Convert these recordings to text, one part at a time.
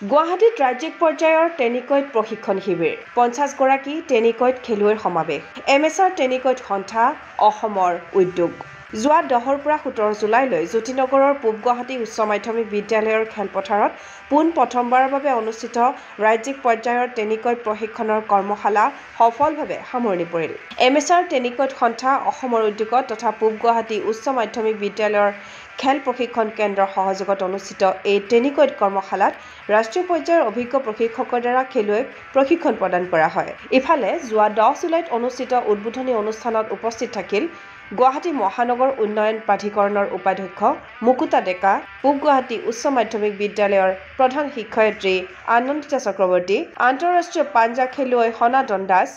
গুৱাহাটীত ৰাজ্যিক পৰ্যায়ৰ টেনিকৈট প্ৰশিক্ষণ শিবিৰ 50 গৰাকী টেনিকৈট খেলুৱৈৰ সমাৱেশ এমএছআৰ টেনিকৈট সন্থা অসমৰ উদ্যোগ যোৱা 10ৰ পৰা 17 জুলাইলৈ জ্যোতিনগৰৰ পূব গুৱাহাটী উচ্চ মাধ্যমিক বিদ্যালয়ৰ খেলপথাৰত পুন প্ৰথমবাৰৰ বাবে অনুষ্ঠিত ৰাজ্যিক পৰ্যায়ৰ টেনিকৈট প্ৰশিক্ষণৰ কৰ্মশালা সফলভাৱে সামৰণি পৰিল এমএছআৰ টেনিকৈট সন্থা অসমৰ উদ্যোগত তথা পূব গুৱাহাটী উচ্চ মাধ্যমিক বিদ্যালয়ৰ খেল প্ৰশিক্ষণ কেন্দ্ৰৰ সহযোগত অনুষ্ঠিত এই টেনিকৈট কৰ্মশালাত ৰাষ্ট্ৰীয় পৰ্যায়ৰ অভিজ্ঞ প্ৰশিক্ষকৰ দ্বাৰা খেলুৱৈক প্ৰশিক্ষণ প্ৰদান কৰা হয় ইফালে যোৱা 10 জুলাইত অনুষ্ঠিত উদ্বোধনী অনুষ্ঠানত উপস্থিত থাকিল গুৱাহাটী মহানগৰ উন্নয়ন প্ৰাধিকৰণৰ উপাধ্যক্ষ মুকুতা ডেকা পূব গুৱাহাটী উচ্চ মাধ্যমিক বিদ্যালয়ৰ প্ৰধান শিক্ষয়িত্ৰী আনন্দিতা চক্ৰৱৰ্তী আন্তঃৰাষ্ট্ৰীয় পাঞ্জা খেলুৱৈ সনাতন দাস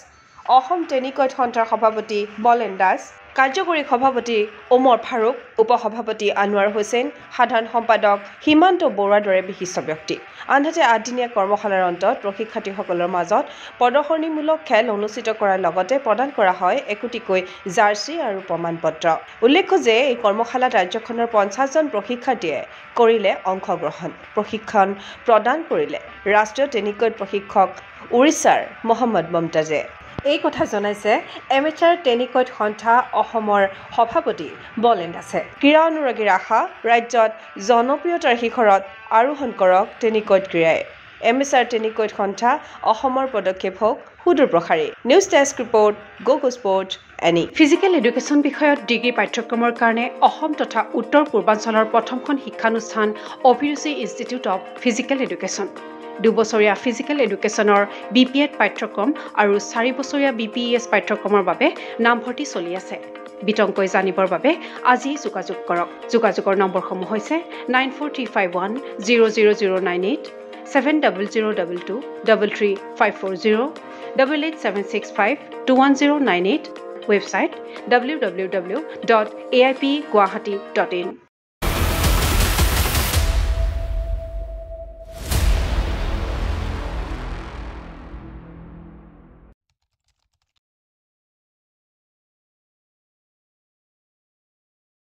অসম টেনিকৈট সন্থাৰ সভাপতি বলেন দাস কাৰ্যকৰী সভাপতি ওমৰ ফাৰুক উপসভাপতি আনোৱাৰ হোসেন সাধাৰণ সম্পাদক হিমান্ত বৰুৱাৰ দৰে বিশিষ্ট ব্যক্তি আনহাতে আদিনীয়া কৰ্মশালাৰ অন্তত প্ৰশিক্ষাৰ্থীসকলৰ মাজত প্ৰদৰ্শনীমূলক খেল অনুষ্ঠিত কৰাৰ লগতে প্ৰদান কৰা হয় একোটিকৈ জাৰ্চি আৰু প্ৰমাণপত্ৰ উল্লেখ্য যে এই কৰ্মশালাত ৰাজ্যখনৰ 50 জন প্ৰশিক্ষাৰ্থীয়ে কৰিলে অংশগ্ৰহণ প্ৰশিক্ষণ প্ৰদান কৰিলে ৰাষ্ট্ৰীয় টেনিকৈট প্ৰশিক্ষক উৰিষ্যাৰ মহম্মদ মমতাজে এই কথা জনাইছে এমএছআৰ টেনিকৈট সন্থা অসমৰ সভাপতি বলেন দাসে ক্ৰীড়া অনুৰাগীৰ আশা ৰাজ্যত জনপ্ৰিয়তাৰ শিখৰত আৰোহণ কৰক টেনিকৈট ক্ৰীড়াই এমএছআৰ টেনিকৈট সন্থা অসমৰ পদক্ষেপ হওক সুদূৰ প্ৰসাৰী নিউজ ডেস্ক ৰিপৰ্ট গো স্পৰ্টছ এনি ফিজিকেল এডুকেশ্যন বিষয়ত ডিগ্ৰী পাঠ্যক্ৰমৰ কাৰণে অসম তথা উত্তৰ পূৰ্বাঞ্চলৰ প্ৰথমখন শিক্ষানুষ্ঠান অভিৰুচি ইনষ্টিটিউট অৱ ফিজিকেল এডুকেশ্যন 2 বছৰীয়া ফিজিকেল এডুকেশ্যনৰ বিপিএড পাঠ্যক্ৰম আৰু 4 বছৰীয়া বিপিএছ পাঠ্যক্ৰমৰ বাবে নামভৰ্তি চলি আছে বিতংকৈ জানিবৰ বাবে আজি যোগাযোগ কৰক যোগাযোগৰ নম্বৰসমূহ হৈছে 9435100098 7002233540 88765210098 ৱেবছাইট www.aipguwahati.in